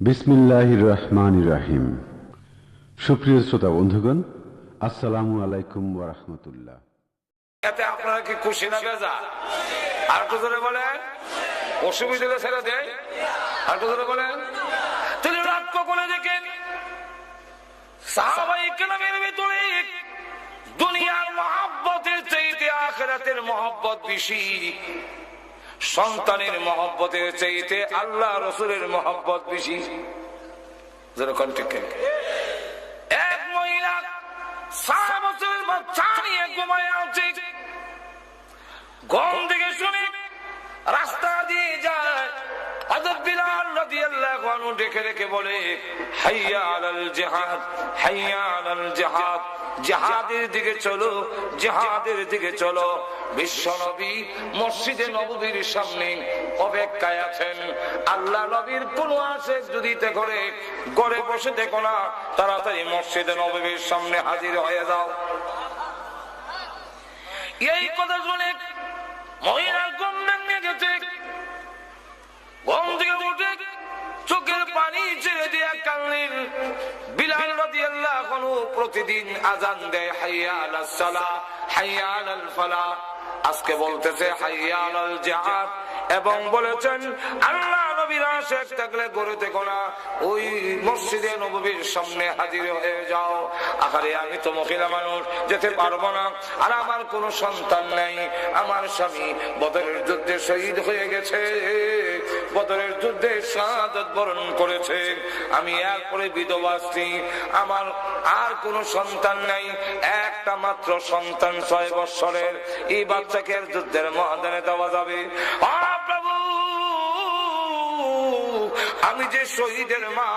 বিসমিল্লাহির রহমানির রহিম। সুপ্রিয় শ্রোতা বন্ধুগণ, আসসালামু আলাইকুম ওয়া রাহমাতুল্লাহ। এতে আপনারা কি খুশি না বেজা? আর একটু জোরে বলেন। অসুবিধা হলে ছেড়ে দেয়। আর একটু জোরে বলেন। তিনি লক্ষ্য করে দেখেন সাহাবায়ে কেরামের ভিতরে দুনিয়ার মহব্বতের চাইতে আখিরাতের মহব্বত বেশি, সন্তানের মহব্বতের চাইতে আল্লাহ রাসূলের মহব্বত বেশি। যেরকম ঠিক এক মহিলা 6 বছরের বাচ্চা নিয়ে ঘুমায় আছে, ঘুম থেকে শুনে রাস্তা দিয়ে যায়। হযরত বিলাল রাদিয়াল্লাহু আনহু ডেকে ডেকে বলে, হাইয়া আলাল জিহাদ, হাইয়া আলাল জিহাদ, জিহাদের দিকে চলো, জিহাদের দিকে চলো। বিশ্বনবী মসজিদে নববীর সামনে অপেক্ষায় আছেন। আল্লাহ নবীর কোন আশেক যদি করে ঘরে বসে দেখো না, তাড়াতাড়ি মসজিদে নববীর সামনে হাজির হয়ে যাও। এই কথা শুনে মহিলার ঘুম ভেঙে গেছে। ঘুম থেকে উঠে চোখের পানি ছেড়ে দিয়ে কান্নেন। বিলাল রাদিয়াল্লাহু আনহু প্রতিদিন আযান দেয়, হাইয়া আলাস সালাহ, হাইয়া আলাল ফালাহ। আজকে বলতেছে হাইয়া আলাল জিহাদ, এবং বলেছেন আল্লাহ নবীর আশিক থাকলে ঘরে দেখো না, ওই মসজিদে নববীর সামনে হাজির হয়ে যাও। আরে আমি তো মহিলা মানুষ, যেতে পারবো না, আর আমার কোনো সন্তান নেই। আমার স্বামী বদরের যুদ্ধে শহীদ হয়ে গেছে, বদরের যুদ্ধে শাহাদাত বরণ করেছে। আমি এরপরে বিধবা স্ত্রী, আমার আর কোনো সন্তান নাই। একটা মাত্র সন্তান 6 বছরের। এই বাচ্চাকে যুদ্ধের ময়দানে দেওয়া যাবে? প্রভু, আমি যে শহীদের মা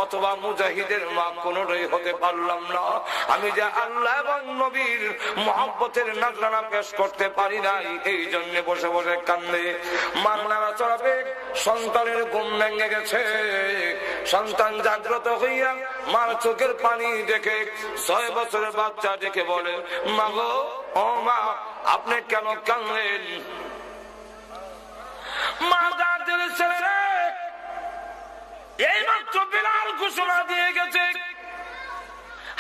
অথবা মুজাহিদের মা কোনটাই হতে পারলাম না। আমি যে আল্লাহ এবং নবীর মহব্বতের নাজরানা পেশ করতে পারি নাই, এই জন্য বসে বসে কান্দে। মাংলারা চড়াবে, সন্তানের ঘুম ভেঙে গেছে। সন্তান জাগ্রত হইয়া মার চোখের পানি দেখে 6 বছরের বাচ্চা দেখে বলে, মা গো, ও মা, আপনি কেন কাঁদলেন? মা দাঁতের ছেলে এই মাত্র বিলাল ঘোষণা দিয়ে গেছে,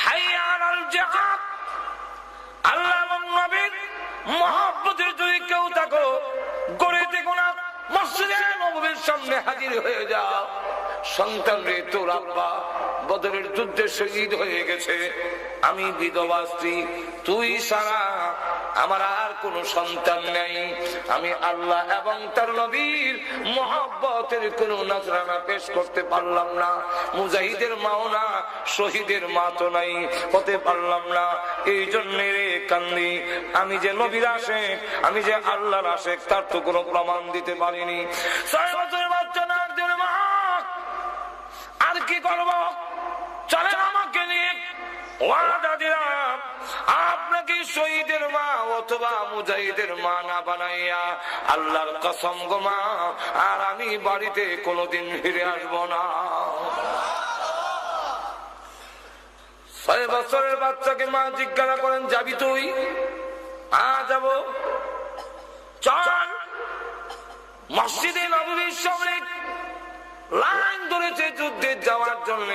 হাইয়া আলাল জিহাদ। আল্লাহ এবং নবীর মহব্বতের যদি কেউ থাকো, গড়ে দেখো না, মসজিদে নববীর সামনে হাজির হয়ে যাও। সন্তান রে, তোর আব্বা বদরের যুদ্ধে শহীদ হয়ে গেছে। আমি বিধবা স্ত্রী, তুই ছাড়া আমার আর কোন সন্তান নেই। আমি আল্লাহ এবং তার নবীর মহব্বতের কোন নজরানা পেশ করতে পারলাম না। মুজাহিদের মাও না, শহীদের মা তো নাই, হতে পারলাম না। এই জন্য রে কান্দি। আমি যে নবীর আশেক, আমি যে আল্লাহর আশেক, তার তো কোনো প্রমাণ দিতে পারিনি। 6 বছরের বাচ্চা না, মা আর কি করবো? চলেন আমাকে নিয়ে, ওয়াদা দিলাম আপনাকে শহীদের মা অথবা মুজাহিদের মা না বানাইয়া, আল্লাহর কসম গো মা, আর আমি বাড়িতে কোনোদিন ফিরে আসবো না। 6 বছরের বাচ্চাকে মা জিজ্ঞাসা করেন, যাবি তুই? যাব। চল। মসজিদে নববীর সামনে লাইন ধরেছে যুদ্ধে যাওয়ার জন্য।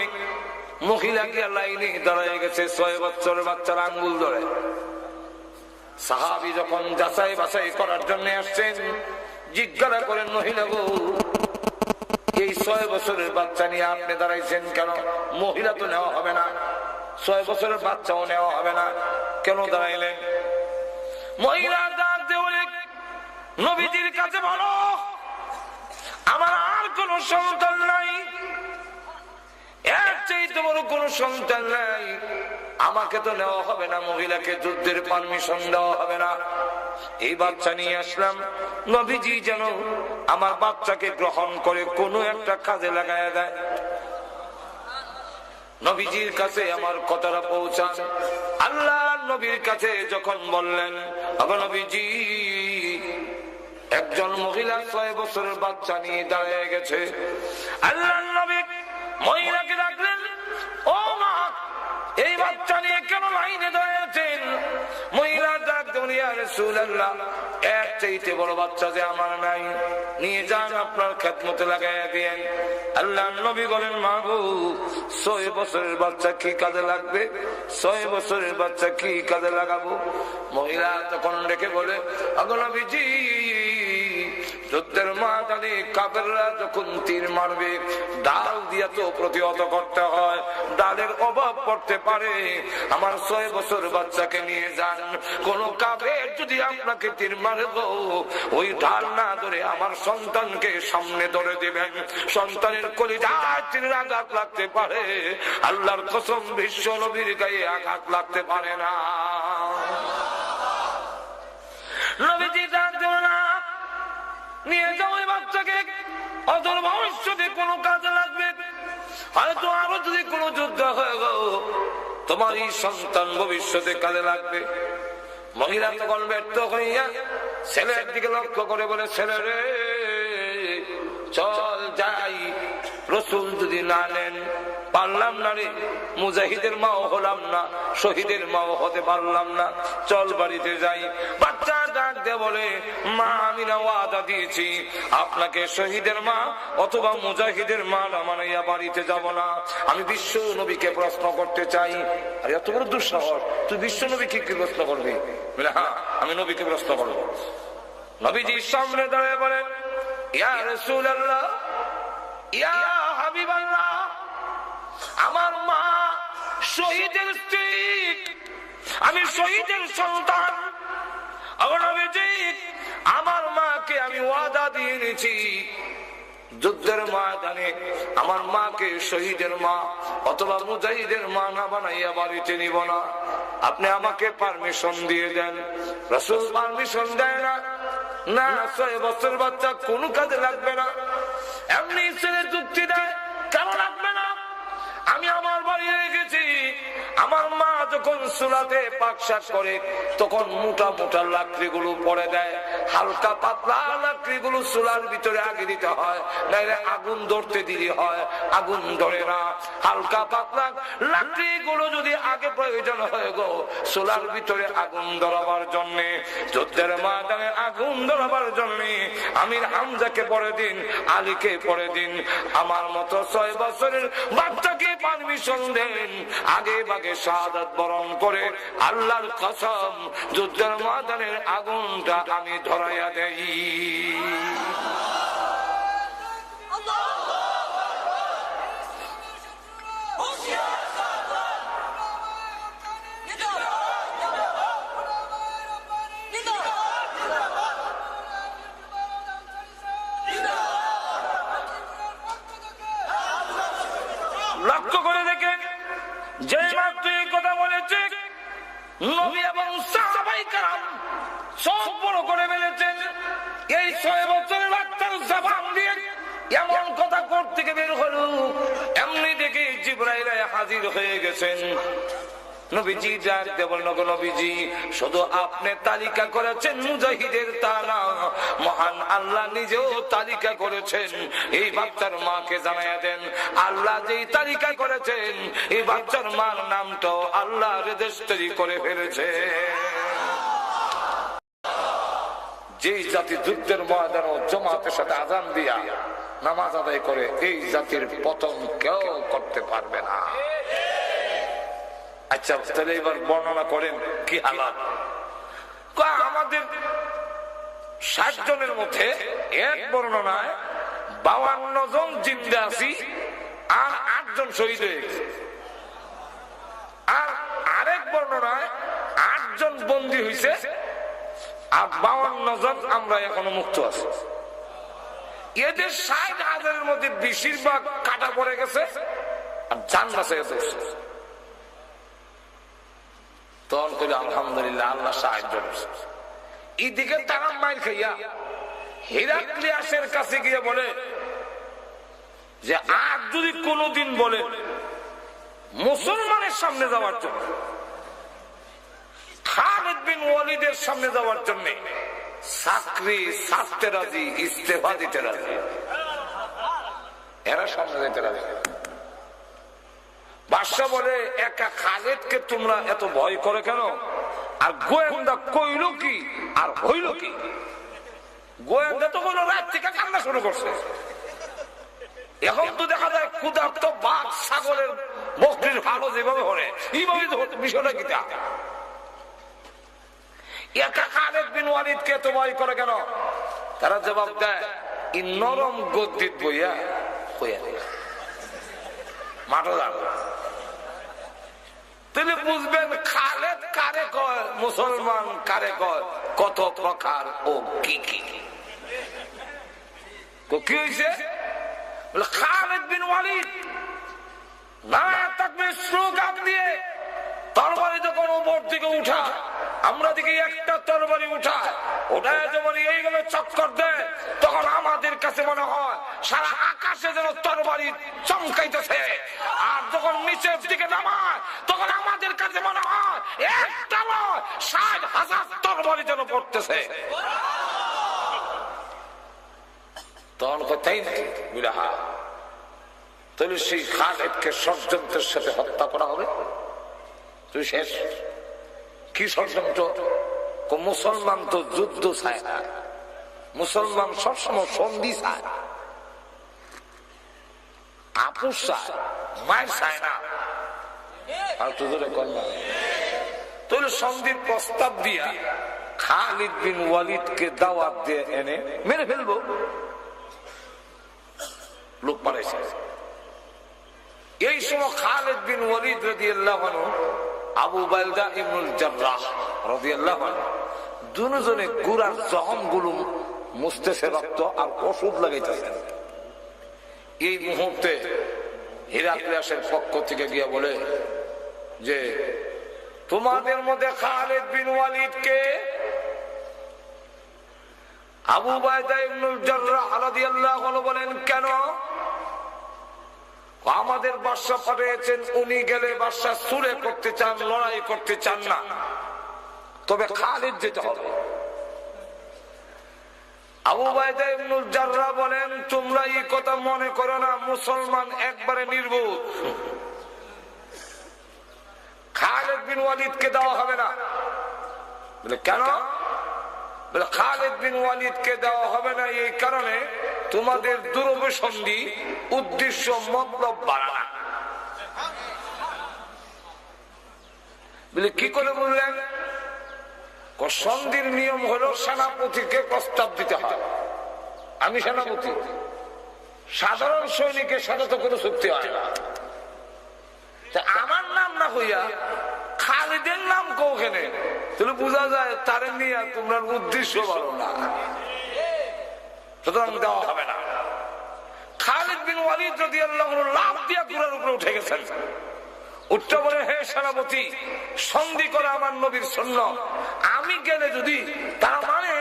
মহিলাকে লাইনে দাঁড়ায় গেছে 6 বছরের বাচ্চার আঙ্গুল ধরে। সাহাবী যখন যাচাই বাছাই করার জন্য আসছেন, জিজ্ঞাসা করেন, মহিলা গো, এই 6 বছরের বাচ্চা নিয়ে আপনি দাঁড়াইছেন কেন? মহিলা তো নেওয়া হবে না, 6 বছরের বাচ্চাও নেওয়া হবে না, কেন দাঁড়াইলেন? মহিলা দাঁড়াতে বলে, নবীজির কাছে বলো আমার আর কোন সন্তান নাই, এর চাইতে বড় কোন সন্তান নাই, আমাকে তো নেওয়া হবে না, মহিলাকে যুদ্ধের পারমিশন দেওয়া হবে না। এই বাচ্চা নিয়ে আসলাম, নবীজি যেন আমার বাচ্চাকে গ্রহণ করে কোনো একটা কাজে লাগায় দেয়। নবীজির কাছে আমার কথাটা পৌঁছান। আল্লাহ নবীর কাছে যখন বললেন, নবীজি, একজন মহিলা 6 বছরের বাচ্চা নিয়ে দাঁড়িয়ে গেছে। আল্লাহ নবী মহিলাকে ডাকলেন, ও মা, এই বাচ্চা নিয়ে কেন লাইনে দাঁড়িয়েছেন? মহিলা ডাক দেন, ইয়া রাসূলুল্লাহ, রাসূলুল্লাহ, এর চাইতে বড় বাচ্চা যে আমার নাই, নিয়ে যান আপনার খেদমতে লাগাইয়া দিয়েন। আল্লাহর নবী বলেন, মা গো, 6 বছরের বাচ্চা কি কাজে লাগবে? 6 বছরের বাচ্চা কি কাজে লাগাবো? মহিলা তখন ডেকে বলে, আগো নবীজি, যুদ্ধের ময়দানে কাফেররা যখন তীর মারবে, ডাল দিয়া তো প্রতিহত করতে হয়, ডালের অভাব পড়তে পারে। আমার 6 বছর বাচ্চাকে নিয়ে যান, কোন কাফের যদি আপনাকে তীর মারে গো, ওই ঢাল না ধরে আমার সন্তানকে সামনে ধরে দিবেন। সন্তানের কলিজায় তীরের আঘাত লাগতে পারে, আল্লাহর কসম বিশ্ব নবীর গায়ে আঘাত লাগতে পারে না। নবীজি জানতো না, নিয়ে যাও এই বাচ্চাকে, অদূর ভবিষ্যতে কোনো কাজে লাগবে, হয়তো আরো যদি কোনো যুদ্ধ হয়ে গো, তোমার এই সন্তান ভবিষ্যতে কাজে লাগবে। মহিলা তখন ব্যর্থ হইয়া ছেলের দিকে লক্ষ্য করে বলে, ছেলে রে, চল যাই, রসুল যদি না নেন পারলাম না রে, মুজাহিদের মাও হলাম না, শহীদের মাও হতে পারলাম না, চল বাড়িতে যাই। বাচ্চা ডাক দিয়ে বলে, মা আমি না ওয়াদা দিয়েছি আপনাকে শহীদের মা অথবা মুজাহিদের মা মানাইয়া বাড়িতে যাব না। আমি বিশ্ব নবীকে প্রশ্ন করতে চাই। আর এত বড় দুঃসাহস, তুই বিশ্ব নবীকে কি প্রশ্ন করবি? বলে, হ্যাঁ আমি নবীকে প্রশ্ন করবো। নবীজির সামনে দাঁড়িয়ে বলেন, ইয়া রাসূলুল্লাহ, ইয়া হাবিবাল্লাহ, আমার মা শহীদের স্ত্রী, আমি শহীদের সন্তান। আমার মাকে আমি ওয়াদা দিয়ে নিয়েছি, যুদ্ধের ময়দানে আমার মাকে শহীদের মা অথবা মুজাহিদের মা না বানাইয়া বাড়িতে নিব না। আপনি আমাকে পারমিশন দিয়ে দেন। রাসূল পারমিশন দেয় না, না 6 বছর বাচ্চা কোনো কাজে লাগবে না। এমনি ছেলে যুক্তি দেয়, কেন লাগবে না? আমি আমার বাড়ি রেখেছি, আমার মা যখন চুলাতে পাকশাক করে তখন মোটা মোটা লাকড়িগুলো পরে দেয়, হালকা পাতলা লাকড়িগুলো চুলার ভিতরে আগে দিতে হয়, নাইলে আগুন ধরতে দিলে হয়, আগুন ধরে না। হালকা পাতলা লাকড়িগুলো যদি আগে প্রয়োজন হয়ে গো চুলার ভিতরে আগুন ধরাবার জন্যে, যুদ্ধের ময়দানে আগুন ধরাবার জন্যে আমির হামজাকে পরে দিন, আলীকে পরে দিন। আমার মতো 6 বছরের বাচ্চাকে পারমিশন দেন, আগে ভাগে শাহাদাত বরণ করে আল্লাহর কসম যুদ্ধের ময়দানের আগুনটা আমি ধরাইয়া দেই। লক্ষ্য করে দেখেন, যে মাত্র এই কথা বলেছে নবী এবং সাহাবায়ে কেরাম সব বড় করে ফেলেছেন। এই 6 বছরের বাচ্চার জবান দিয়ে এমন কথা করতে গিয়ে বের হলো, এমনি দেখে জিবরাইল হাজির হয়ে গেছেন। নবীজি ডাকতে বলল, নবীজি শুধু আপনি তালিকা করেছেন মুজাহিদের, তা না, মহান আল্লাহ নিজেও তালিকা করেছেন। এই বাচ্চার মাকে জানাইয়া দেন, আল্লাহ যেই তালিকা করেছেন এই বাচ্চার মার নামটাও আল্লাহ রেজিস্ট্রি করে ফেলেছে। যেই জাতি যুদ্ধের ময়দান ও জামাতের সাথে আযান দিয়া নামাজ আদায় করে, এই জাতির পতন কেউ করতে পারবে না। আচ্ছা, তাহলে এবার বর্ণনা করেন কি হালাত। আমাদের 60 জনের মধ্যে এক বর্ণনায় 52 জন জিন্দা আছি, আর 8 জন শহীদ হয়ে গেছে। আর আরেক বর্ণনায় 8 জন বন্দী হয়েছে, আর 52 জন আমরা এখনো মুক্ত আছি। এদের 60,000-এর মধ্যে বেশিরভাগ কাটা পড়ে গেছে আর জান বাঁচে গেছে। তখন কইল আলহামদুলিল্লাহ, আল্লাহ সাহায্য করছে। এদিকে তারা মাইর খাইয়া হিরাক্লিয়াসের কাছে গিয়ে বলে যে আর যদি কোনদিন বলে মুসলমানের সামনে যাওয়ার জন্য, খালিদ বিন ওয়ালিদের সামনে যাওয়ার জন্য চাকরি ছাড়তে রাজি, ইস্তেফা দিতে রাজি, এরা সামনে যেতে রাজি। বাদশা বলে, একা খালিদকে তোমরা এত ভয় করে কেন? আর গোয়েন্দা কইল কি আর হইল কি? গোয়েন্দা তো কোনো রাত থেকে কান্না শুরু করছে। এখন তো দেখা যায় ক্ষুধার্ত বাঘ ছাগলের বকরির ভালো যেভাবে হরে এইভাবে বিষয়টা কি? একা খালিদ বিন ওয়ালিদকে তো ভয় করে কেন? তারা জবাব দেয়, এই নরম গদ্দিত বইয়া হইয়া মাঠো যান। তিনি বুঝবেন খালেদ কারে কয়, মুসলমান কারে কয়, কত প্রকার ও কি কি। কি হয়েছে? খালিদ বিন ওয়ালিদ নারায়ে তাকবীর স্লোগান দিয়ে তরবারি যখন উপর দিকে উঠা, আমরা দিকে একটা তরবারি উঠায়, ওটায় যখন এইভাবে চক্কর দেয়, তখন আমাদের কাছে মনে হয় সারা আকাশে যেন তরবারি চমকাইতেছে। আর যখন নিচের দিকে নামায়, তখন আমাদের কাছে মনে হয় একটা নয় ৬০,০০০ তরবারি যেন পড়তেছে। তখন কোথায় নাকি বিরাহা, তাহলে সেই খালিদকে ষড়যন্ত্রের সাথে হত্যা করা হবে। তুই শেষ। কি ষড়যন্ত্র? মুসলমান তো যুদ্ধ চায় না, মুসলমান সবসময় সন্ধি চায়, আপুস চায়, মায়ের চায় না। আর তোদের কন্যা তাহলে সন্ধির প্রস্তাব দিয়া খালিদ বিন ওয়ালিদকে দাওয়াত দিয়ে এনে মেরে ফেলবো। লোক মারাইছে। এই সময় খালিদ বিন ওয়ালিদ রাদিয়াল্লাহু আনহু, আবু বাইদা ইবনুল জাররাহ রাদিয়াল্লাহু আনহু দুজনে গুরার জখমগুলো মুছতেছে, রক্ত আর ওষুধ লাগাইতেছেন। এই মুহূর্তে হিরাক্লিয়াসের পক্ষ থেকে গিয়ে বলে যে তোমাদের মধ্যে খালিদ বিন ওয়ালিদকে আবু বাইদা ইবনুল জাররাহ রাদিয়াল্লাহু আনহু বলেন কেন? আমাদের বাদশা পাঠিয়েছেন, উনি গেলে বাদশা সুরে করতে চান, লড়াই করতে চান না, তবে খালিদ যেতে হবে। আবু বাইদা ইবনুল জাররাহ বলেন তোমরা এই কথা মনে করো না, মুসলমান একবারে নির্বোধ, খালিদ বিন ওয়ালিদকে দেওয়া হবে না। বলে কেন? বলে খালিদ বিন ওয়ালিদকে দেওয়া হবে না এই কারণে তোমাদের দুরভিসন্ধি উদ্দেশ্য মতলব বাড়ানা। বলে কি করে বললেন? সন্ধির নিয়ম হলো সেনাপতিকে প্রস্তাব দিতে হয়। আমি সেনাপতি, সাধারণ সৈনিকের সাথে তো কোনো চুক্তি হয় না। আমার নাম না হইয়া খালিদের নাম কোখানে, তাহলে বোঝা যায় তারে নিয়ে তোমরা উদ্দেশ্য ভালো না, সুতরাং দেওয়া হবে না। খালিদ বিন ওয়ালিদ রাদিয়াল্লাহু আনহু লাফ দিয়ে ঘোড়ার উপরে উঠে গেছেন। উঠতে বলে হে সেনাপতি, সন্ধি করা আমার নবীর সুন্নাত, আমি গেলে যদি তারা মানে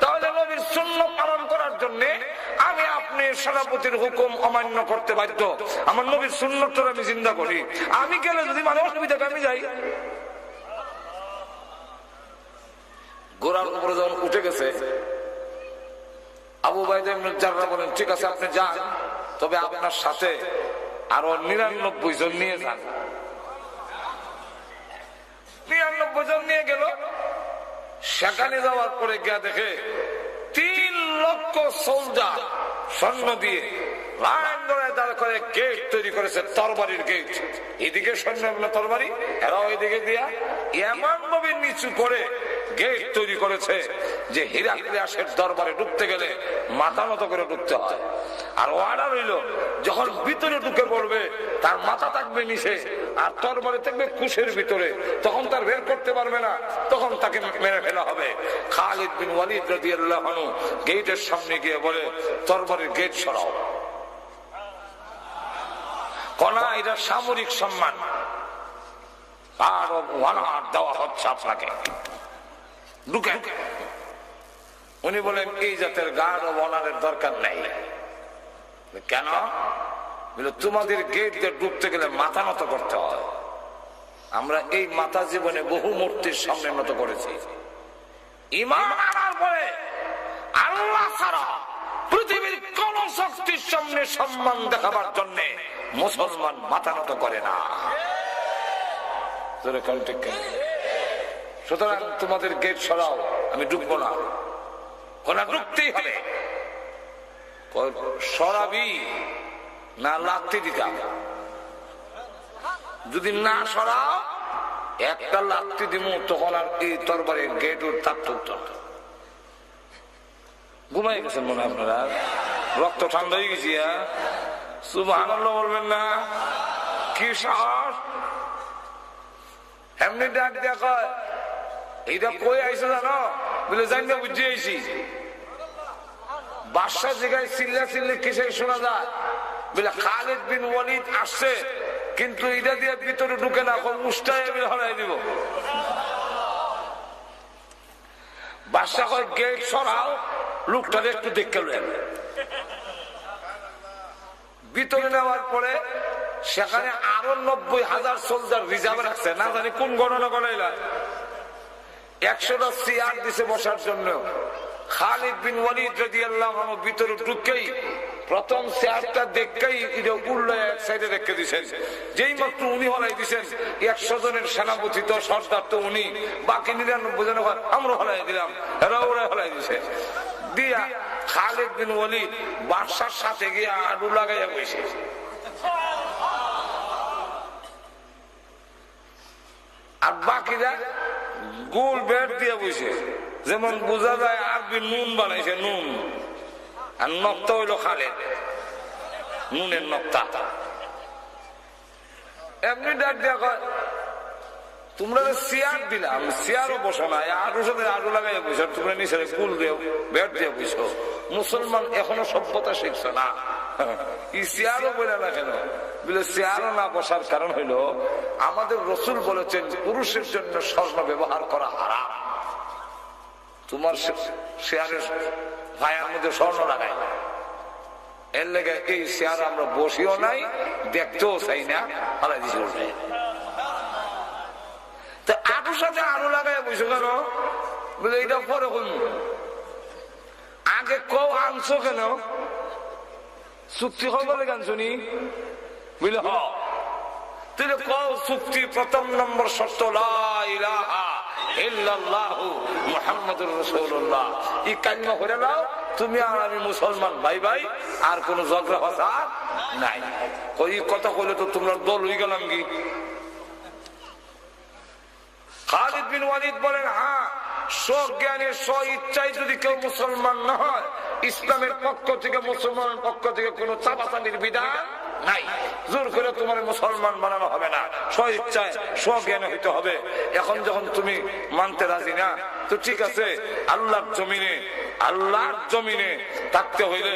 তাহলে নবীর সুন্নাত পালন করার জন্য আমি আপনি সেনাপতির হুকুম অমান্য করতে বাধ্য। আমার নবীর সুন্নাত আমি জিন্দা করি, আমি গেলে যদি মানে অসুবিধা আমি যাই। ঘোড়ার উপরে যখন উঠে গেছে, আবু বাইদা ইবনুল জাররাহ বলেন ঠিক আছে আপনি যান, তবে আপনার সাথে আরো ৯৯ জন নিয়ে যান। ৯৯ জন নিয়ে গেল। সেখানে যাওয়ার পরে গিয়া দেখে ৩ লক্ষ সোলজার সৈন্য দিয়ে লাইন ধরে দাঁড় করে গেট তৈরি করেছে, তরবারির গেট। এদিকে সৈন্য তরবারি, এরাও এদিকে দিয়া এমন ভাবে নিচু করে গেট তৈরি করেছে যে হিরাক্লিয়াসের দরবারে ঢুকতে গেলে মাথা মতো করে ঢুকতে হয়। আর অর্ডার হইল যখন ভিতরে ঢুকে পড়বে তার মাথা থাকবে নিচে আর তরবারি থাকবে কুশের ভিতরে, তখন তার বের করতে পারবে না, তখন তাকে মেরে ফেলা হবে। খালিদ বিন ওয়ালিদ রাদিয়াল্লাহু আনহু গেটের সামনে গিয়ে বলে তরবারির গেট সরাও। কনা এটা সামরিক সম্মান, আর ওয়ানার দেওয়া হচ্ছে আপনাকে, ঢুকে। উনি বলেন এই জাতের গার্ড ও ওয়ানারের দরকার নেই। কেন? তোমাদের গেট দিয়ে ঢুকতে গেলে মাথা নত করতে হয়। আমরা এই মাথা জীবনে বহু মূর্তির সামনে নত করেছি। ঈমান আনার পরে আল্লাহ ছাড়া পৃথিবীর কোন শক্তির সামনে সম্মান দেখাবার জন্য মুসলমান মাথা নত করে না। সুতরাং তোমাদের গেট সরাও, আমি ঢুকবো না। কোনা ঢুকতেই হবে। সরাবি না লাথি দিতাম? যদি না সরাও একটা লাথি দিব, তখন আর এই তরবারির গেট থাকত। ঘুমাই গেছেন মনে হয় আপনারা, রক্ত ঠান্ডা হয়ে গেছি। সুবহানাল্লাহ বলবেন না? কি সাহস! এমনি ডাক দিয়া কয়, এইটা কই আইছে জানো? বলে জানি না, বুঝে আইছি। বাদশাহ জায়গায় চিল্লা চিল্লি কিসে শোনা যায়? বলে খালিদ বিন ওয়ালিদ আসছে, কিন্তু এটা দিয়ে ভিতরে ঢুকে না, মুস্তায় হলাই দিব। বাদশাহ কয় গেট সরাও, লোকটারে একটু দেখে নেন। ভিতরে নেওয়ার পরে সেখানে আরো 90,000 সোলজার রিজার্ভ রাখছে, না জানি কোন গণনা করাইলা। 100টা চেয়ার দিছে বসার জন্য। খালিদ বিন ওয়ালিদ রাদিয়াল্লাহু আনহু ভিতরে ঢুকেই প্রথম চেয়ারটা দেখেই এটা উল্টো এক সাইডে রেখে দিয়েছেন। যেই মাত্র উনি হলাই দিয়েছেন, 100 জনের সেনাপতি তো সর্দার তো উনি, বাকি 99 জন আমরা হলাই দিলাম, এরা ওরা হলাই দিছে। দিয়া খালিদ বিন ওয়ালিদ বাদশার সাথে গিয়ে আড়ু লাগাইয়া বসে। আর বাকিরা গোল বেড দিয়ে বসে, যেমন বোঝা যায় আরবি নুন বানাইছে, নুন। আর নক্তা হইল খালেদ, নুনের নক্তা। এমনি ডাক দিয়া কয়, তোমরা চেয়ার দিলাম, চেয়ারও বসো না, আরুর সাথে আরু লাগাই বসো, তোমরা নিচে কুল দিও, বেড দিয়ে বসো। মুসলমান এখনো সভ্যতা শিখছো না, এই চেয়ারও বলে না কেন? বলে চেয়ারও না বসার কারণ হইল, আমাদের রসুল বলেছেন পুরুষের জন্য স্বর্ণ ব্যবহার করা হারাম। তোমার চেয়ারের ভাইয়ের মধ্যে স্বর্ণ লাগাই, এর লেগে এই চেয়ার আমরা বসিও নাই, দেখতেও চাই না, হালাই দিছি উঠে। তো আরুর সাথে আরো লাগাই বসে কেন? বলে এটা পরে হইল, আগে কও আনছো কেন? চুক্তি হল বলে গান শুনি, বুঝলে? হ, তুই কও চুক্তি প্রথম নম্বর শর্ত লা ইলাহা ইল্লাল্লাহু মুহাম্মাদুর রাসূলুল্লাহ। এই কালিমা পড়ে নাও, তুমি আর আমি মুসলমান ভাই ভাই, আর কোন ঝগড়া ফাসাদ নাই। কই কথা কইলে তো তোমরা দল হয়ে গেলাম কি? খালিদ বিন ওয়ালিদ বলেন, হ্যাঁ, স্বজ্ঞানে স্ব ইচ্ছায় যদি কেউ মুসলমান না হয়, ইসলামের পক্ষ থেকে মুসলমানের পক্ষ থেকে কোনো চাপাচাপির বিধান নাই। জোর করে তোমার মুসলমান বানানো হবে না, স্ব ইচ্ছায় স্বজ্ঞানে হইতে হবে। এখন যখন তুমি মানতে রাজি না, তো ঠিক আছে, আল্লাহর জমিনে থাকতে হইলে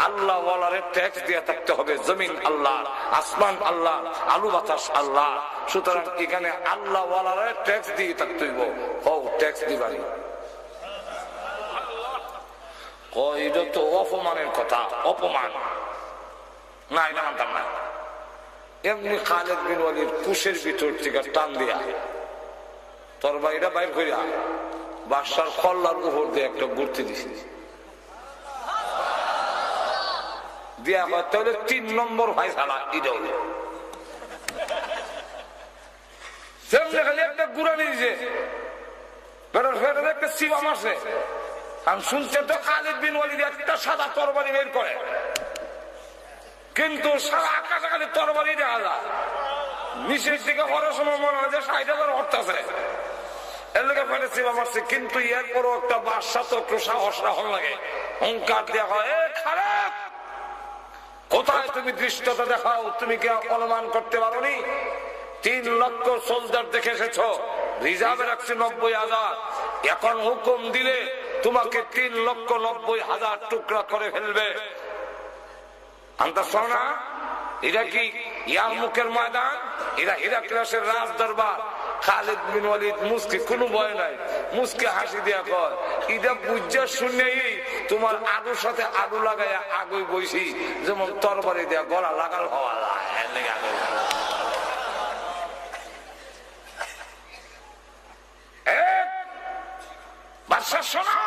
আল্লাহ ওয়ালারে ট্যাক্স দিয়ে থাকতে হবে। জমিন আল্লাহ, আসমান আল্লাহ, আলু বাতাস আল্লাহ। সুতরাং এখানে আল্লাহ ওয়ালারে ট্যাক্স দিয়ে থাকতে হইব। ও ট্যাক্স দিবানি, এটা তো অপমানের কথা, অপমান না, এটা মানতাম না। এমনি খালিদ বিন ওয়ালিদ কুশের ভিতর থেকে টান দিয়া তরবারিটা বাইর করিয়া বাদশার কল্লার উপর দিয়ে একটা গুর্তি দিছে, দিয়া হয় তাহলে 3 নম্বর ফায়সালা। এটা হইল খালি একটা গুড়ানি দিছে, একটা সিবা মারছে। আমি শুনছে তো খালিদ বিন ওয়ালিদ একটা সাদা তরবারি বের করে, কিন্তু সারা আকাশে খালি তরবারি দেখা যায়। নিচের দিকে হওয়ার সময় মনে হয় যে 60,000 হরতাছে, এর লেগে ফেলে সিবা মারছে। কিন্তু এরপরও একটা বাদশা তো একটু সাহস রাখন লাগে, হুঙ্কার দেওয়া হয়, খারাপ কোথায় তুমি দৃষ্টতা দেখাও, তুমি কি অনুমান করতে পারোনি? 3 লক্ষ সোলজার দেখে এসেছ, রিজার্ভে রাখছে 90,000। এখন হুকুম দিলে তোমাকে 3,90,000 টুকরা করে ফেলবে। আন্দাজ না? এটা কি ইয়ারমুকের ময়দান? এরা হিরাক্লিয়াসের রাজ দরবার। খালিদ বিন ওয়ালিদ মুস্কি, কোনো ভয় নাই, মুস্কি হাসি দিয়া কয়, এটা বুঝা শুনেই তোমার আলুর সাথে আলু লাগাইয়া আগুই বইছি, যেমন তরবারি দিয়া গলা লাগাল হওয়া যায়। বাদশা শোনো,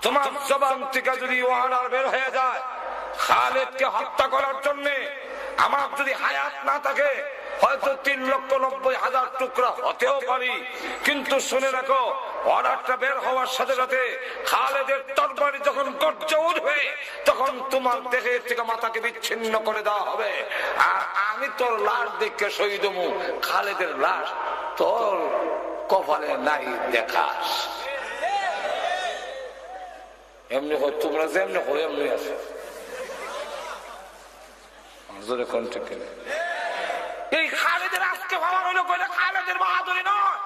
তোমার জবান থেকে যদি ওয়ার্ডার বের হয়ে যায় খালিদকে হত্যা করার জন্য, আমার যদি হায়াত না থাকে হয়তো 3,90,000 টুকরা হতেও পারি, কিন্তু শুনে রাখো অর্ডারটা বের হওয়ার সাথে সাথে খালেদের তরবারি যখন গর্জে উঠবে তখন তোমার দেহের থেকে মাথাকে বিচ্ছিন্ন করে দেওয়া হবে। আর আমি তোর লাশ দেখে শহীদ হবো, খালেদের লাশ তোর কপালে নাই দেখাস। এমনি হয় তোমরা যেমনি হয় এমনি আছে। এই খালেদের আজকে ভাবা হইলো কইলে খালেদের বাহাদুরি নয়।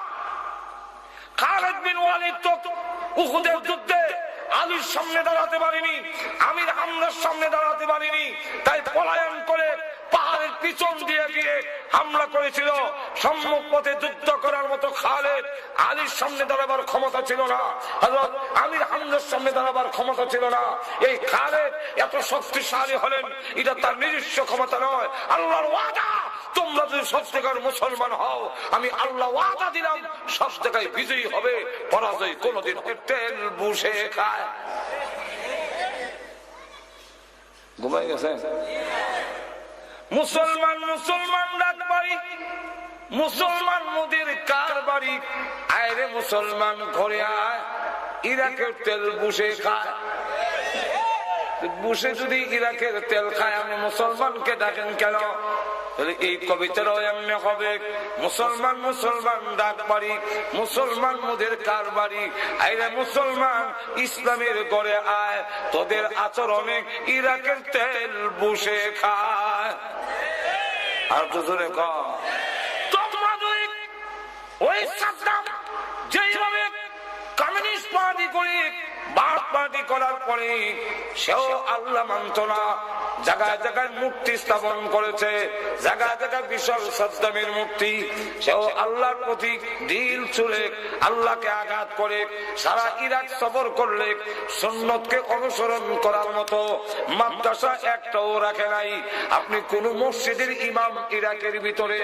খালেদ বিন ওয়ালিদ তো উহুদের যুদ্ধে আলীর সামনে দাঁড়াতে পারিনি, আমির হামজার সামনে দাঁড়াতে পারিনি, তাই পলায়ন করে পাহাড়ের পিছন দিয়ে গিয়ে হামলা করেছিল। সম্মুখ পথে যুদ্ধ করার মতো খালেদ আলীর সামনে দাঁড়াবার ক্ষমতা ছিল না, হযরত আমির হামজার সামনে দাঁড়াবার ক্ষমতা ছিল না। এই খালেদ এত শক্তিশালী হলেন, এটা তার নিজস্ব ক্ষমতা নয়, আল্লাহর ওয়াদা। তোমরা যদি সত্যিকার মুসলমান হও, আমি আল্লাহ ওয়াদা দিলাম সব জায়গায় বিজয়ী হবে, পরাজয় কোনদিন তেল বুঝে খায়। ঘুমাই গেছে মুসলমান, মুসলমান ডাক বাড়ি, মুসলমান মুদির কার বাড়ি, আয়রে মুসলমান ঘরে আয়, ইরাকের তেল বুঝে খায়। বুঝে যদি ইরাকের তেল খায়, আমি মুসলমানকে ডাকেন কেন? এই কবিতারও এমনি হবে, মুসলমান মুসলমান ডাক বাড়ি, মুসলমান মুদের কার বাড়ি, আইরে মুসলমান ইসলামের ঘরে আয়, তোদের আচরণে ইরাকের তেল বসে খায়। আর তো জোরে কম, তোমরা ওই সাদ্দাম যেইভাবে কমিউনিস্ট পার্টি করে বাদ পার্টি করার পরে সেও আল্লাহ মানত না, জায়গায় জায়গায় মূর্তি স্থাপন করেছে, জায়গায় জায়গায় বিশাল সাদ্দামের মূর্তি, সেও আল্লাহর প্রতি দিল চুলে আল্লাহকে আঘাত করে সারা ইরাক সফর করলে সুন্নতকে অনুসরণ করার মতো মাদ্রাসা একটাও রাখে নাই। আপনি কোন মসজিদের ইমাম ইরাকের ভিতরে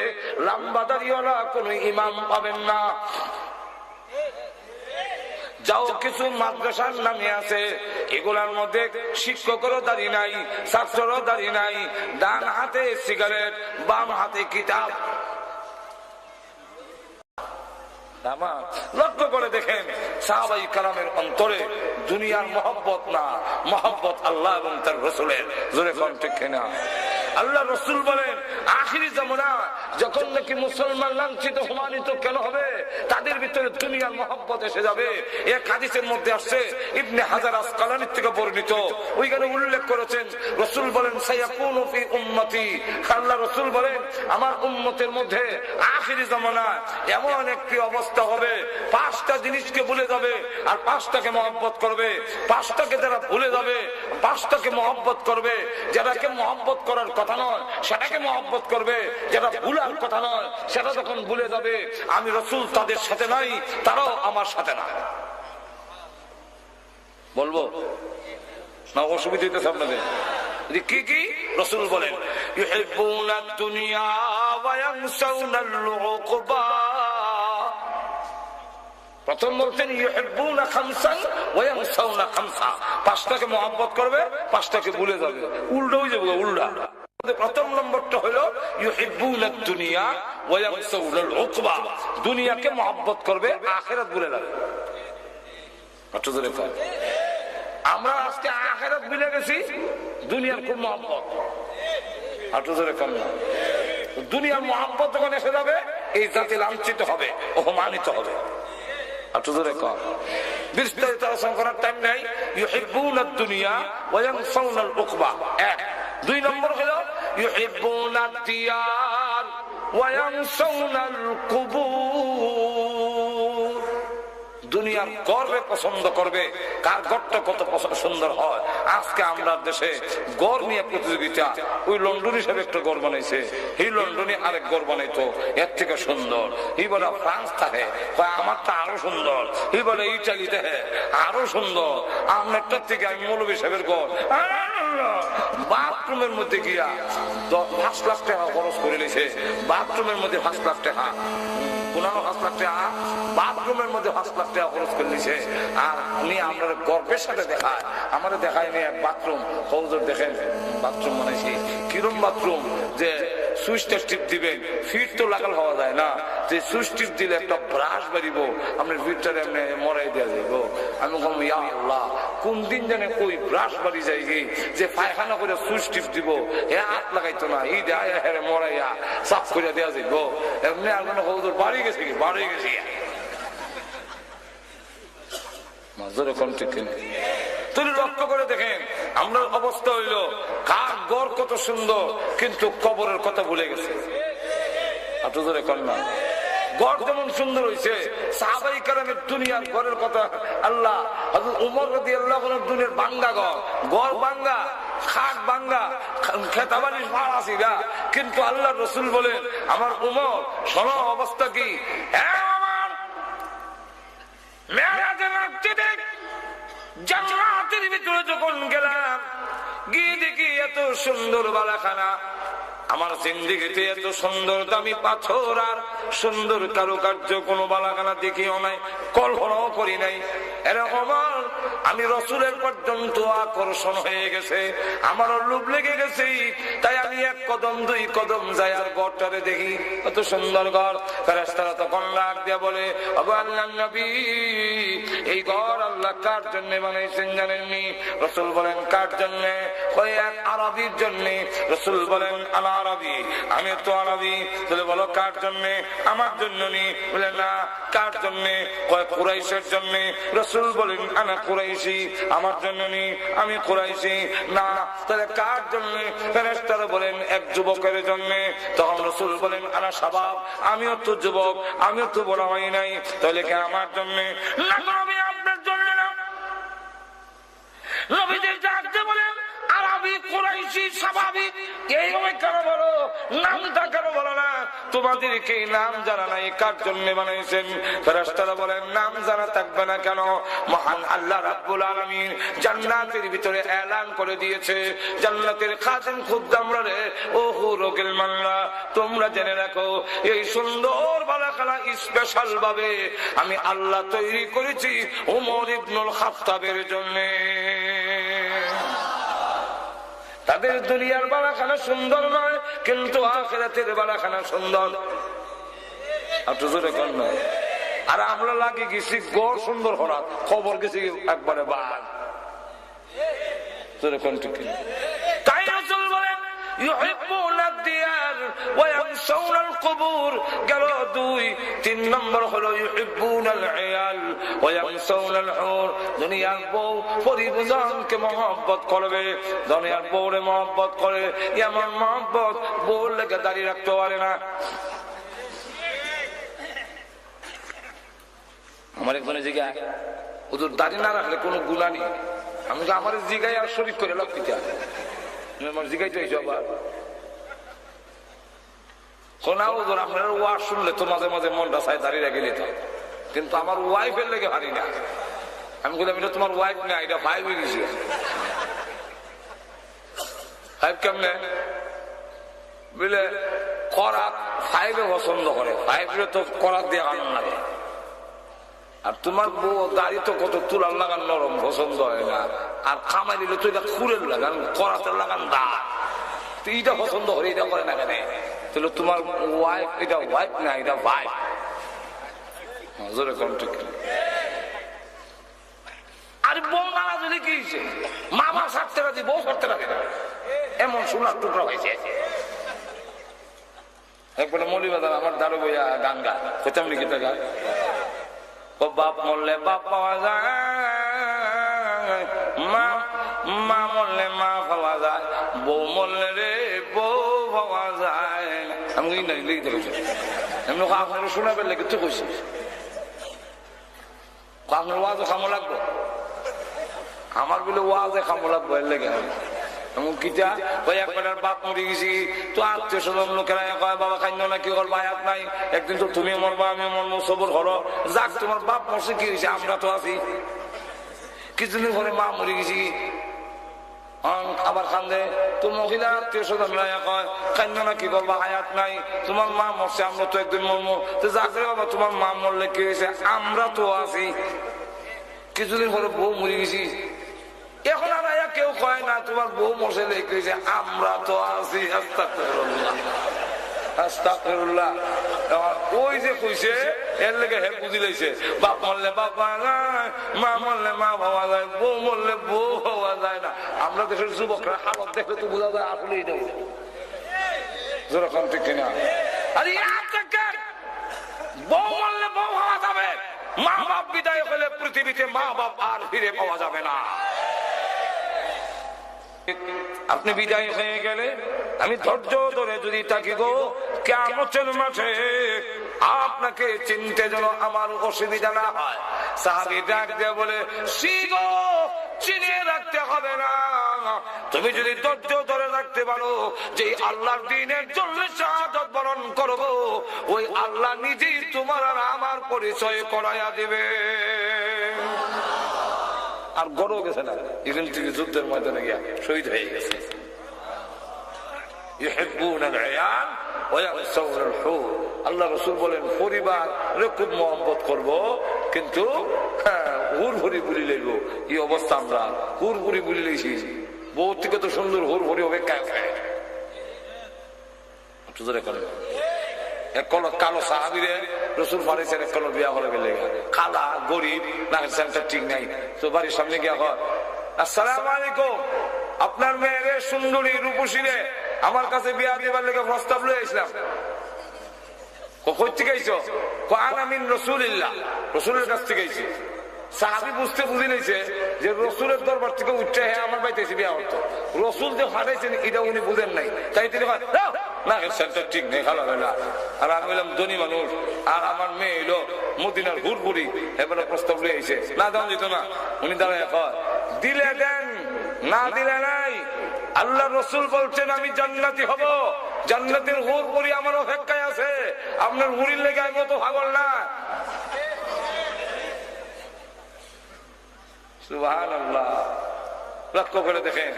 লম্বা দাড়িওয়ালা কোন ইমাম পাবেন না। যাও কিছু মাদ্রাসার নামে আছে, এগুলার মধ্যে শিক্ষকেরও দাড়ি নাই, ছাত্রেরও দাড়ি নাই, ডান হাতে সিগারেট, বাম হাতে কিতাব। লক্ষ্য করে দেখেন সাহাবাই কালামের অন্তরে দুনিয়ার মহব্বত না, মহব্বত আল্লাহ এবং তার রসুলের। জোরে কোন ঠিক না? আল্লাহ রসুল বলেন আখিরি জামানা যখন নাকি মুসলমান লাঞ্ছিত হুমানিত কেন হবে, তাদের ভিতরে দুনিয়ার মহব্বত এসে যাবে। এক হাদিসের মধ্যে আসছে, ইবনে হাজার আসকালানী থেকে বর্ণিত, ওইখানে উল্লেখ করেছেন রসুল বলেন সায়াকুনু ফি উম্মতি, আল্লাহ রসুল বলেন আমার উম্মতের মধ্যে আখিরি জামানা এমন একটি অবস্থা হবে, 5টা জিনিসকে ভুলে যাবে আর 5টাকে মহব্বত করবে। 5টাকে যারা ভুলে যাবে, 5টাকে মহব্বত করবে। যারাকে মহব্বত করার কথা নয় সেটাকে মহব্বত করবে, যেটা ভুলার কথা নয় সেটা যখন ভুলে যাবে, আমি রসুল তাদের সাথে নাই, তারাও আমার সাথে না। বলবো না? অসুবিধা হইতেছে আপনাদের? কি কি রসুল বলেন ইউহিব্বুনা দুনিয়া ওয়া ইয়ানসাউনাল উকবা। প্রথম বলছেন ইউহিব্বুনা খামসান ওয়া ইয়ানসাউনা খামসা, 5টাকে মহব্বত করবে, 5টাকে ভুলে যাবে। উল্টো হয়ে যাবে, উল্টা। প্রথম নম্বরটা হলো ইউহিব্বুনাদ দুনিয়া ওয়া ইয়ানসাউনাল উকবা, দুনিয়াকে মহব্বত করবে, আখিরাত ভুলে যাবে। কত জোরে কয়? আমরা আজকে আখিরাত ভুলে গেছি, দুনিয়ার খুব মহব্বত। কত জোরে কম না? দুনিয়ার মহব্বত যখন এসে যাবে, এই জাতি লাঞ্ছিত হবে, অপমানিত হবে। কত জোরে কম? বিস্তারিত আলোচনা করার টাইম নাই। ইউহিব্বুনাদ দুনিয়া ওয়া ইয়ানসাউনাল উকবা, 1। 2 নম্বর হলো ইউহিব্বুনাদ দিয়ার ওয়া ইয়ানসাউনাল কুবুর, দুনিয়ার গর্বে পছন্দ করবে, কার গড়টা কত সুন্দর হয়। আজকে আমরা দেশে গড় নিয়ে প্রতিযোগিতা, ওই লন্ডন হিসেবে একটা গড় বানাইছে, এই লন্ডনে আরেক গড় বানাইতো এর থেকে সুন্দর। এই বলে ফ্রান্স থাকে, আমারটা আরো সুন্দর। এই বলে ইটালিতে আরো সুন্দর, আমারটার থেকে আমি মৌলভী সাহেবের গড়। বাথরুমের মধ্যে গিয়া 5 লাখ টাকা খরচ করে নিয়েছে, বাথরুমের মধ্যে 5 লাখ টাকা, 5 লাখ টাকা বাথরুমের মধ্যে 5 লাখ টাকা খরচ করে নিয়েছে। আর উনি আপনার গর্বের সাথে দেখায়, আমাদের দেখায় নি এক বাথরুম। হৌজর দেখেন বাথরুম বানাইছি, কিরম বাথরুম যে সুইচটা টিপ দিবেন, ফিট তো লাগাল হওয়া যায় না, যে সুইচ টিপ দিলে একটা ব্রাশ বাড়িব, আপনার ফিটটারে এমনি মরাই দেওয়া যাইব। আমি বলবো ইয়া আল্লাহ, কোন দিন জানে কই ব্রাশ বাড়ি যায় কি যে পায়খানা করে সুইচ টিপ দিব, হে হাত লাগাইতো না, ই দেয় হেরে মরাইয়া সাফ করে দেওয়া যাইব। এমনি আর কোনো হৌদুর বাড়ি গেছে কি, বাড়ি গেছে মাজরে কোন ঠিক কিনা। তুমি লক্ষ্য করে দেখেন আমরা অবস্থা হইল কার গড় কত সুন্দর, কিন্তু কবরের কথা ভুলে গেছে। আপনাদের কন্যা গড় যেমন সুন্দর হয়েছে, সাহাবাই কেরামের দুনিয়ার ঘরের কথা আল্লাহ, হযরত ওমর রাদিয়াল্লাহু আনহু দুনিয়ার বাঙ্গা গড় বাঙ্গা, খাট বাঙ্গা, খেতাবালি পাড় আছে না, কিন্তু আল্লাহ রসুল বলেন আমার ওমর শোনো অবস্থা কি, মেরাজের রাত্রিতে জান্নাতের ভিতরে যখন গেলাম, গিয়ে দেখি এত সুন্দর বালাখানা, আমার জিন্দেগিতে এত সুন্দর দামি পাথর আর সুন্দর কারুকার্য কোন বালাখানা দেখিও নাই, কল্পনাও করি নাই। এরকম আমি রসুলের পর্যন্ত আকর্ষণ হয়ে গেছে, আমারও লোভ লেগে গেছে, তাই আমি এক কদম দুই কদম যাই আর ঘরটারে দেখি, কত সুন্দর ঘর। ফেরেশতারা তখন ডাক দিয়া বলে, ওগো আল্লাহর নবী, এই ঘর আল্লাহ কার জন্য বানাইছেন জানেননি? রসুল বলেন কার জন্য? কই এক আরবীর জন্য। রসুল বলেন আনা আরবী, আমি তো আরবী। তাহলে বলো কার জন্য? আমার জন্য নি। বলে না, কার জন্য? কয় কুরাইশের জন্য। রসুল বলেন আনা কুরাইশি, আমার জন্য নি, আমি কুরাইশি। না, তাহলে কার জন্য? ফেরেশতারা বলেন এক যুবকের জন্য। তখন রসুল বলেন আনা শাবাব, আমিও তো যুবক, আমিও তো বড় হই নাই, তাহলে কি আমার জন্য? না, আমি আপনার জন্য না। নবীদের ডাকতে বলেন আরবি, কুরাইশি, স্বাভাবিক, এইভাবে কেন বলো? নামটা কেন বলো না? তোমাদেরকে নাম জানা নাই কার জন্য বানাইছেন? ফেরেশতারা বলেন নাম জানা থাকবে না কেন? মহান আল্লাহ রাব্বুল আলামিন জান্নাতের ভিতরে এলান করে দিয়েছে, জান্নাতের খাদেম খুদ্দামরা রে, ও হুরুল মাল্লা, তোমরা জেনে রাখো এই সুন্দর বালাখানা স্পেশাল ভাবে আমি আল্লাহ তৈরি করেছি ওমর ইবনুল খাত্তাবের জন্য। তাদের দুনিয়ার বালাখানা সুন্দর নয়, কিন্তু আখিরাতের বালাখানা সুন্দর। আর আমরা লাগে গেছি গড় সুন্দর হঠাৎ, খবর গেছি একবারে বাদ। তাই রাসূল বলেন ইউহিব্বুনা দিয়ার ওয়া ইয়ানসাউনাল কুবুর। গেল দুই। তিন নম্বর হলো ইউহিব্বুনাল ইয়াল ওয়া ইয়ানসাউনাল হুর। দুনিয়ার বউ পরিজনকে মহব্বত করবে, দুনিয়ার বউরে মহব্বত করে, এমন মহব্বত বউর লেগে দাঁড়িয়ে রাখতে পারে না। আমার একজনে জিজ্ঞাসা, ওদের দাঁড়িয়ে না রাখলে কোনো গুনাহ নেই। আমি তো আমার জিগাই আর শরীফ করে লক্ষ্মীটা আমার জিগাইতে হয়েছে আবার আপনার ওয়াজ শুনলে তো মাঝে মাঝে মনটা চাই দাঁড়িয়ে গেলে তো, কিন্তু আমার ওয়াইফের লেগে হারি না। আমি বললাম এটা তোমার ওয়াইফ না, এটা ভাই হয়ে গেছি। ভাই কেমনে বুঝলে? করাত ফাইভে পছন্দ করে, ফাইভে তো করাত দিয়ে আনন্দ লাগে। আর তোমার বউ দাড়ি তো কত তুলার লাগান নরম, পছন্দ হয় না। আর খামাই দিলে তো এটা খুরের লাগান, করাতের লাগান দা, এইটা পছন্দ করে, এটা করে না কেন? তাহলে তোমার ওয়াইফ এটা ওয়াইফ না, এটা ভাই। আর বউ মারা যদি কি হয়েছে, মামা ছাড়তে রাজি, বউ ছাড়তে রাজি না, এমন সোনার টুকরা হয়েছে। একবারে মৌলিবাজার আমার দাঁড়ো বইয়া গান গা কোথাও লিখে থাকা, বাপ মরলে বাপ পাওয়া যায়, মা মা মরলে মা পাওয়া যায়, বউ মরলে রে বউ পাওয়া যায়। আমি লিখতে গেছি, এমনি আপনার শোনাবেন লেগে তো কইছি, আপনার ওয়াজও খামো লাগবো, আমার বলে ওয়াজে খামো লাগবো, এর লেগে এমন কিটা ওই একবার বাপ মরে গেছি তো আত্মীয় স্বজন লোকেরা কয় বাবা খাইন না, কি করবো আয়াত নাই, একদিন তো তুমি মরবা আমি মরবো, সবর হলো যাক, তোমার বাপ মরছে কি হয়েছে, আমরা তো আছি। কিছুদিন পরে মা মরে গেছি, আবার কান্দে তো মহিলা আত্মীয় স্বজনরা কয় খাইন না, কি করবো আয়াত নাই, তোমার মা মরছে আমরা তো একদিন মরবো, তো যাক রে বাবা তোমার মা মরলে কি হয়েছে, আমরা তো আছি। কিছুদিন পরে বউ মরে গেছি, এখন আর কেউ কয় না তোমার বউ মশে লেগেছে, আমরা তো আছি। আস্তাগফিরুল্লাহ। ওই যে কইছে এর লেগে হে বুঝি লাইছে, বাপ মরলে বাপ পাওয়া যায়, মা মরলে মা পাওয়া যায়, বউ মরলে বউ পাওয়া যায় না। আমরা দেশের যুবকরা হালত দেখলে তো বোঝা যায় আসলে এটা যেরকম ঠিক কিনা। আরে বউ মরলে বউ পাওয়া যাবে, মা বাপ বিদায় হলে পৃথিবীতে মা বাপ আর ফিরে পাওয়া যাবে না। আপনি বিদায় হয়ে গেলে আমি ধৈর্য ধরে যদি থাকি গো, কিয়ামতের মাঠে আপনাকে চিনতে যেন আমার অসুবিধা না হয়। সাহাবী ডাক দিয়ে বলে, শিগো চিনে রাখতে হবে না, তুমি যদি ধৈর্য ধরে রাখতে পারো যে আল্লাহর দ্বীনের জন্য শাহাদাত বরণ করব, ওই আল্লাহ নিজেই তোমার আর আমার পরিচয় করাইয়া দিবে। আর গড়ও গেছে না, এখান থেকে যুদ্ধের ময়দানে গিয়া শহীদ হয়ে গেছে। আল্লাহ রাসূল বলেন, পরিবার খুব মহব্বত করব, কিন্তু হুড়হুড়ি বুলি লইব। এই অবস্থা আমরা হুড়হুড়ি বুলি লইছি, বউ থেকে তো সুন্দর হুড়হুড়ি অপেক্ষা আছে। এক কল কালো সাহাবীরে রাসূল ফারিসের এক কল বিয়া করে গেলে, কালা গরিব নাকের সেন্টার ঠিক নাই, তো বাড়ির সামনে গিয়া কয়, আসসালামু আলাইকুম, আপনার মেয়েরে সুন্দরী রূপসী রে আমার কাছে বিয়া দিবার লেগে প্রস্তাব লয়ে আসলাম। কই থেকে আইছো? আনা মিন রাসূলিল্লাহ, রাসূলের কাছ থেকে আইছি। সাহাবী বুঝতে বুঝি নিছে যে রাসূলের দরবার থেকে উঠে আমার বাড়িতে এসে বিয়া হতো। রাসূল যে হারাইছেন এটা উনি বুঝেন নাই, তাই তিনি কয় না সেন্টার ঠিক নেই, খালা হয় না। আর আমি বললাম ধনী মানুষ, আর আমার মেয়ে এলো মদিনার হুড়হুড়ি, এবারে প্রস্তাব লয়ে আইছে, না দাম দিত না। উনি দাঁড়ায় কয়, দিলে দেন, না দিলে নাই। আল্লাহ রাসূল বলছেন আমি জান্নাতি হব, জান্নাতের হুড়হুড়ি আমার অপেক্ষায় আছে, আপনার হুড়ির লেগে আমি তো পাগল না। সুবহানাল্লাহ। লক্ষ্য করে দেখেন,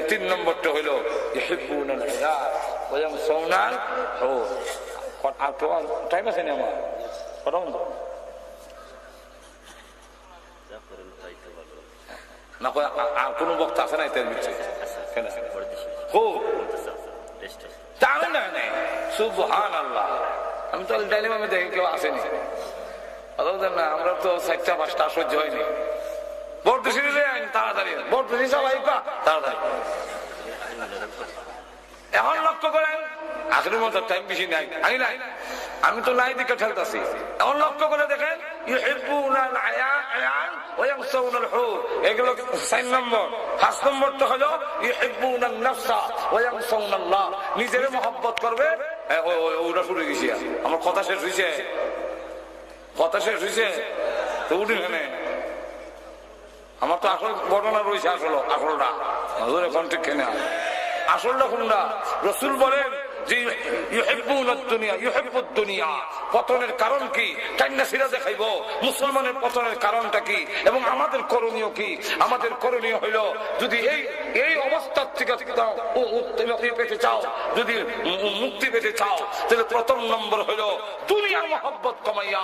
3 নম্বরটা হইল ইউহিব্বুনাল হায়াত ওয়া ইয়ামসাউনাল হুর। আর তো টাইম আছে না আমার কথা বন্ধ না, আর কোন বক্তা আছে না এতে দিচ্ছে কেন? জানেন না? সুবহানাল্লাহ। আমি তো ডাইলেমামে দেখি কেউ আসেনি, না আমরা তো 4টা 5টা সহ্য হয়নি। বর্তমানে তাড়াতাড়ি বর্তমানে সবাই তাড়াতাড়ি। এখন লক্ষ্য করেন, আখের মতো টাইম বেশি নাই, আমি তো নাই দিকে ঠেলতেছি। এখন লক্ষ্য করে দেখেন, ইউহিব্বুনাল আয়ান ওয়া ইয়ামসাউনাল হুর, এগুলো 4 নম্বর। 5 নম্বরটা হলো ইউহিব্বুনান নাফসা ওয়া ইয়ামসাউনাল্লাহ, নিজের মহব্বত করবে। ওটা শুরু গেছি, আমার কথা শেষ হয়েছে, কথা শেষ হয়েছে তো উঠি না। আমার তো আসল ঘটনা রয়েছে, আসলটা এখন ঠিক কেনা আসলটা কোনটা? রাসূল বলেন যে ইউহিব্বুনাদ দুনিয়া ইউহিব্বুদ দুনিয়া, পতনের কারণ কি? কান্না সিরা দেখাইব মুসলমানের পতনের কারণটা কি এবং আমাদের করণীয় কি। আমাদের করণীয় হইল, যদি এই অবস্থার থেকে পেতে চাও, যদি মুক্তি পেতে চাও, তাহলে প্রথম নম্বর হইল দুনিয়ার মহব্বত কমাইয়া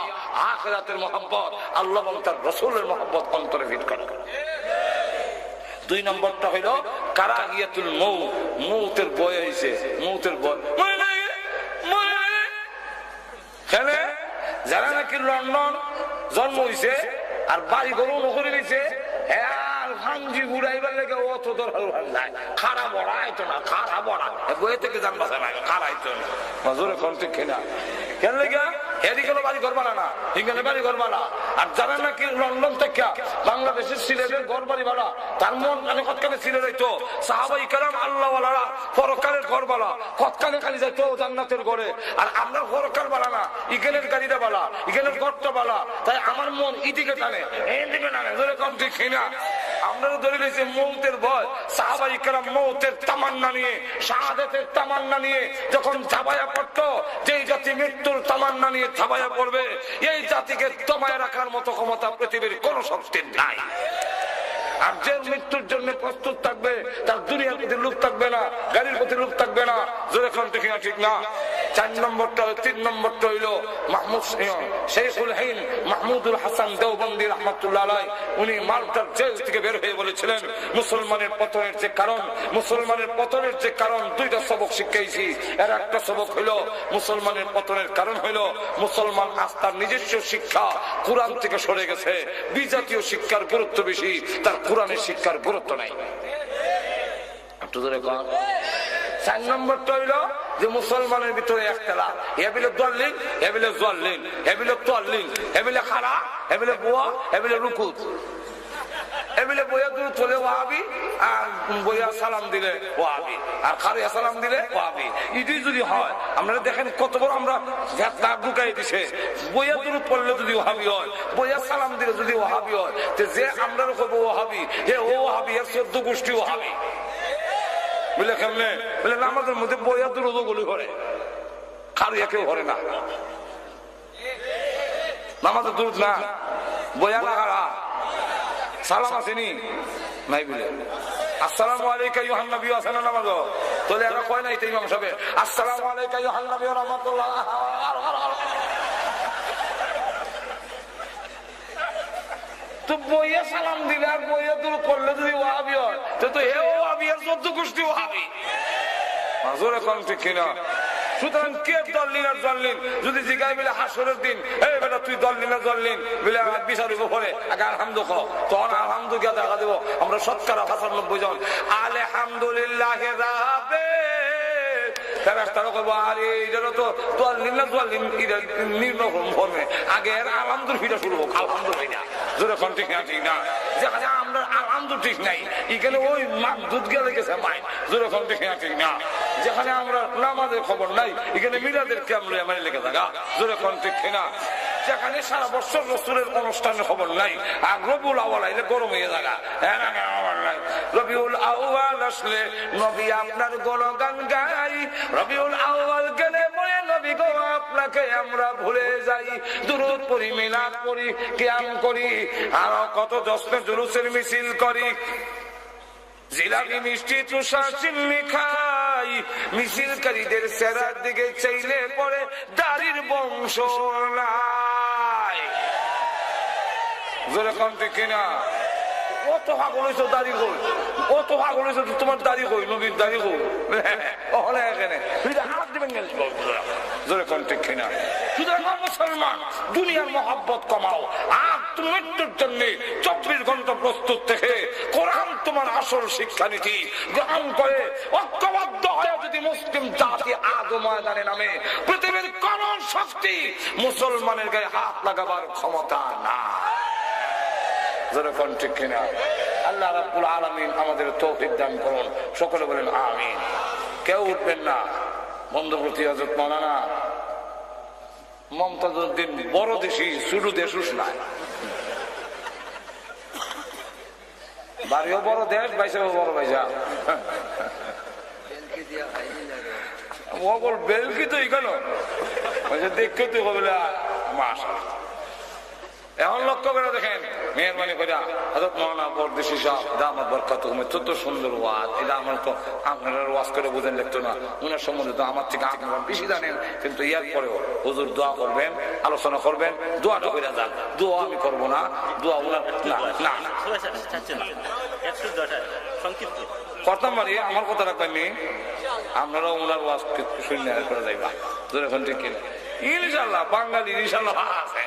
আখিরাতের মহব্বত, আল্লাহ এবং তার রাসূলের মহব্বত অন্তরে ফিট করো। 2 নম্বরটা হইল কারাহিয়াতুল মউত, মউতের ভয় হইছে, মউতের ভয়। যারা নাকি লন্ডন জন্ম হইছে আর বাড়ি গরু নকরি দিছে, হাঞ্জি ঘুরাইবার লেগে অত দরকার নাই, খারাপ বড়া আইতো না, খারাপ বড়া বইয়ে থেকে জানবা না, খারাইতো না মাজুরে কন্টে খেনা কেন লেগে এদিকে বাড়ি ঘর বানা না, এখানে বাড়ি ঘর বানা। আর যারা নাকি লন্ডন থেকে বাংলাদেশের সিলেটের ঘর বাড়ি বাড়া, তার মন কানে কতখানে সিলে যাইতো সাহাবাই কেরাম আল্লাহওয়ালারা পরকালের ঘর বাড়া, কতখানে খালি যাইতো জান্নাতের ঘরে। আর আমরা পরকাল বাড়া না, ইগেনের গাড়িটা বাড়া, ইগেনের ঘরটা বাড়া, তাই আমার মন ইদিকে টানে, এইদিকে টানে, জোরে কম ঠিক কিনা? আপনারা ধরে নিয়েছে মৌতের ভয়। সাহাবাই কেরাম মৌতের তামান্না নিয়ে, শাহাদাতের তামান্না নিয়ে যখন ঝাঁপাইয়া পড়তো, যেই জাতি মৃত্যুর তামান্না নিয়ে ঝাঁপাইয়া পড়বে, এই জাতিকে দমায় রাখার মতো ক্ষমতা পৃথিবীর কোন শক্তির নাই। আর যে মৃত্যুর জন্য প্রস্তুত থাকবে, তার দুনিয়ার প্রতি লোভ থাকবে না, গাড়ির প্রতি লোভ থাকবে না, জোরে এখন ঠিক না? 4 নম্বরটা 3 নম্বরটা হইল মাহমুদ শেখুল হিন্দ মাহমুদুল হাসান দেওবন্দি রাহমাতুল্লাহ আলাইহি, উনি মাল্টার জেল থেকে বের হয়ে বলেছিলেন মুসলমানের পতনের যে কারণ 2টা সবক শিখাইছি। এর একটা সবক হইল মুসলমানের পতনের কারণ হইল মুসলমান আস্থার নিজস্ব শিক্ষা কোরআন থেকে সরে গেছে, বিজাতীয় শিক্ষার গুরুত্ব বেশি, তার কোরআনের শিক্ষার গুরুত্ব নাই। 4 নম্বরটা হইল যে মুসলমানের ভিতরে একতলা, এবিলে দলিন, এবিলে জল্লিন, এবিলে তল্লিন, এবিলে খাড়া, এবিলে বুয়া, এবিলে রুকুত, এবিলে বইয়া দূর চলে ওয়াহাবি, আর বইয়া সালাম দিলে ওয়াহাবি, আর খারিয়া সালাম দিলে ওয়াহাবি। এটাই যদি হয়, আপনারা দেখেন কত বড় আমরা নাক ঢুকাই দিছে। বইয়া দূর পড়লে যদি ওয়াহাবি হয়, বইয়া সালাম দিলে যদি ওয়াহাবি হয়, যে আমরা করবো ওয়াহাবি, হে ও ওয়াহাবি, এর 14 গোষ্ঠী ওয়াহাবি। বুঝলে কেমনে? বলে আমাদের মধ্যে বইয়া দূর গুলি করে, খারিয়া কেউ করে না, নামাজের দূর না, বইয়া লাগারা সালাম আসেনি নাই বলে আসসালামু আলাইকা ইউহান নবী আছে না নামাজ, তাহলে এরা কয় নাই তো ইমাম সাহেব আসসালামু আলাইকা ইউহান নবী ওয়া রাহমাতুল্লাহ, তো বইয়া সালাম দিলে আর বইয়া দূর করলে যদি ওয়াহাবি হয়, তো হে ওয়াহাবি আর 14 গোষ্ঠী ওয়াহাবি। মাজুর এখন ঠিক কিনা? সুতরাং কে দলিন আর জল্লিন যদি জিগাই বলে হাসরের দিন, এই বেটা তুই দলিন আর জল্লিন বলে বিচারিব পরে আগে আলহামদু কও, তখন আলহামদু গিয়া দেখা দেবো আমরা 95 জন আলহামদুলিল্লাহ রাবে। ফেরেশতারা কইবো আরে এটারও তো দলিন না জল্লিন নির্ণয় করবে, আগে আলহামদুর ফিরা শুরু হোক, আলহামদুলিল্লাহ জোরে কোন ঠিক না? ঠিক না? যেখানে আমরা আলহামদু ঠিক নাই, এখানে ওই দুধ গেলে গেছে মাই, জোরে কোন ঠিক না? ঠিক না? যেখানে আমরা নামাজের খবর নাই, এখানে মিলাদের ক্যামরে আমার লেগে থাকা, জোরে কোন ঠিক না? যেখানে সারা বছর রসুলের অনুষ্ঠানের খবর নাই, আর রবিউল আউয়াল আইলে গরম হয়ে থাকা, রবিউল আউয়াল আসলে নবী আপনার গুণগান গাই, রবিউল আউয়াল গেলে পরে নবী গো আপনাকে আমরা ভুলে যাই, দুরূদ পড়ি, মিলাদ পড়ি, কিয়াম করি, আর কত জশ্নে জুলুসের মিছিল করি, জিলাপি মিষ্টি তুষার চিল্লি খাই, মিছিলকারীদের চেহারার দিকে চাইলে পরে দাড়ির বংশ নাই। জোরে কোন ঠিক কিনা? কত পাগল হয়েছ দাড়ি কই, কত পাগল হয়েছ তোমার দাড়ি কই, নবীর দাড়ি কই, এখানে হাত দিবেন গেল। জোরে কোন ঠিক কিনা? সুতরাং মুসলমান দুনিয়ার মহব্বত কমাও, আর তুমি মৃত্যুর জন্য 24 ঘন্টা প্রস্তুত থেকে কোরআন তোমার আসল শিক্ষানীতি গ্রহণ করে ঐক্যবদ্ধ হয়ে যদি মুসলিম জাতি আদৌ ময়দানে নামে, পৃথিবীর কোন শক্তি মুসলমানের গায়ে হাত লাগাবার ক্ষমতা না। ঠিক কিনা? আল্লাহ রাব্বুল আলামিন আমাদের তৌফিক দান করুন, সকলে বলেন আমিন। কেউ উঠবেন না। বন্ধুপ্রতি হযরত মাওলানা মমতাজউদ্দিন বড় দেশি শুরু দেশ নাই, বাড়িও বড় দেশ, বাইসেও বড় বাইসা, ওগল বেলকি তো এখানে দেখতে তুই হবে মাসা। এখন লক্ষ্য করে দেখেন, মেহরবানি করে হযরত মাওলানা পরদেশী সাহেব দামাত বরকাতুহুম কত সুন্দর ওয়াজ, এটা আমার তো আপনারা ওয়াজ করে বুঝেন লাগতো না, উনার সম্বন্ধে তো আমার থেকে আপনারা বেশি জানেন, কিন্তু ইয়ার পরেও হুজুর দোয়া করবেন, আলোচনা করবেন, দোয়াটা করে যান। দোয়া আমি করবো না, দোয়া উনার না করতাম পারি, আমার কথা রাখবেন নি, আপনারা উনার ওয়াজ শূন্য করে যাইবা। ধরে এখন ঠিক কিনা? ইনশাল্লাহ বাঙালি ইনশাল্লাহ আছে।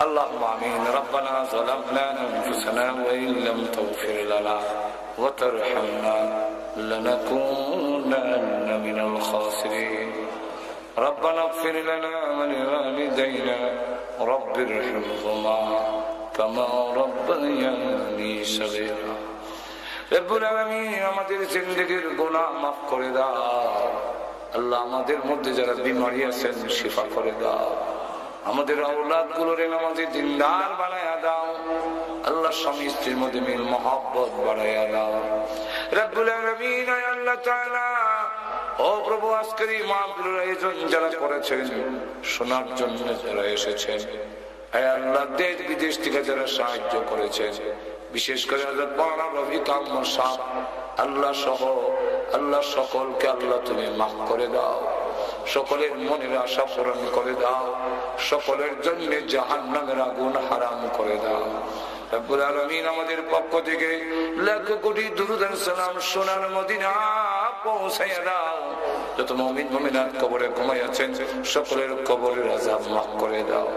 اللهم آمين. ربنا ظلمنا أنفسنا وإن لم تغفر لنا وترحمنا لنكونن من الخاسرين. ربنا اغفر لنا ولوالدينا رب ارحمهما كما ربياني صغيرا. রব্বুল আলামিন আমাদের জিন্দেগীর গুনাহ মাফ করে দাও আল্লাহ। আমাদের মধ্যে যারা বিমারি আছেন শিফা করে দাও। আমাদের আওলাদ গুলোর নামাজে দিনদার বানায়া দাও আল্লাহ। স্বামী স্ত্রীর মধ্যে মিল মহব্বত বাড়াইয়া দাও রব্বুল আলামিন। আল্লাহ তাআলা ও প্রভু, আজকের এই মাহফিলের আয়োজন যারা করেছেন, শোনার জন্য যারা এসেছেন, হে আল্লাহ দেশ বিদেশ থেকে যারা সাহায্য করেছেন, বিশেষ করে হযরত মাওলানা রবি কামর সাহেব আল্লাহ সহ আল্লাহ সকলকে আল্লাহ তুমি মাফ করে দাও, সকলের মনের আশা পূরণ করে দাও, সকলের জন্য জাহান্নামের আগুন হারাম করে দাও। রব্বুল আলামিন আমাদের পক্ষ থেকে লাখ কোটি দুরূদ ও সালাম সোনার মদিনা পৌঁছাইয়া দাও। যত মুমিন মুমিনাত কবরে ঘুমাই আছেন সকলের কবরের আযাব মাফ করে দাও।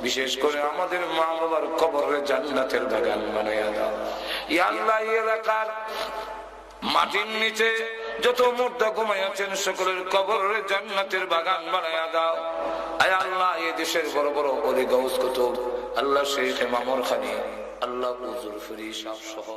বিশেষ করে আমাদের মা বাবার কবরে জান্নাতের বাগান বানাইয়া দাও। ইয়া আল্লাহ, এই এলাকার মাটির নিচে যত মুর্দা ঘুমাই আছেন সকলের কবরে জান্নাতের বাগান বানাইয়া দাও। আয় আল্লাহ, এই দেশের বড় বড় ওলি গাউস কুতুব, আল্লাহ শেখ মামুর খানি, আল্লাহ হুজুর ফিরি সাহেব সহ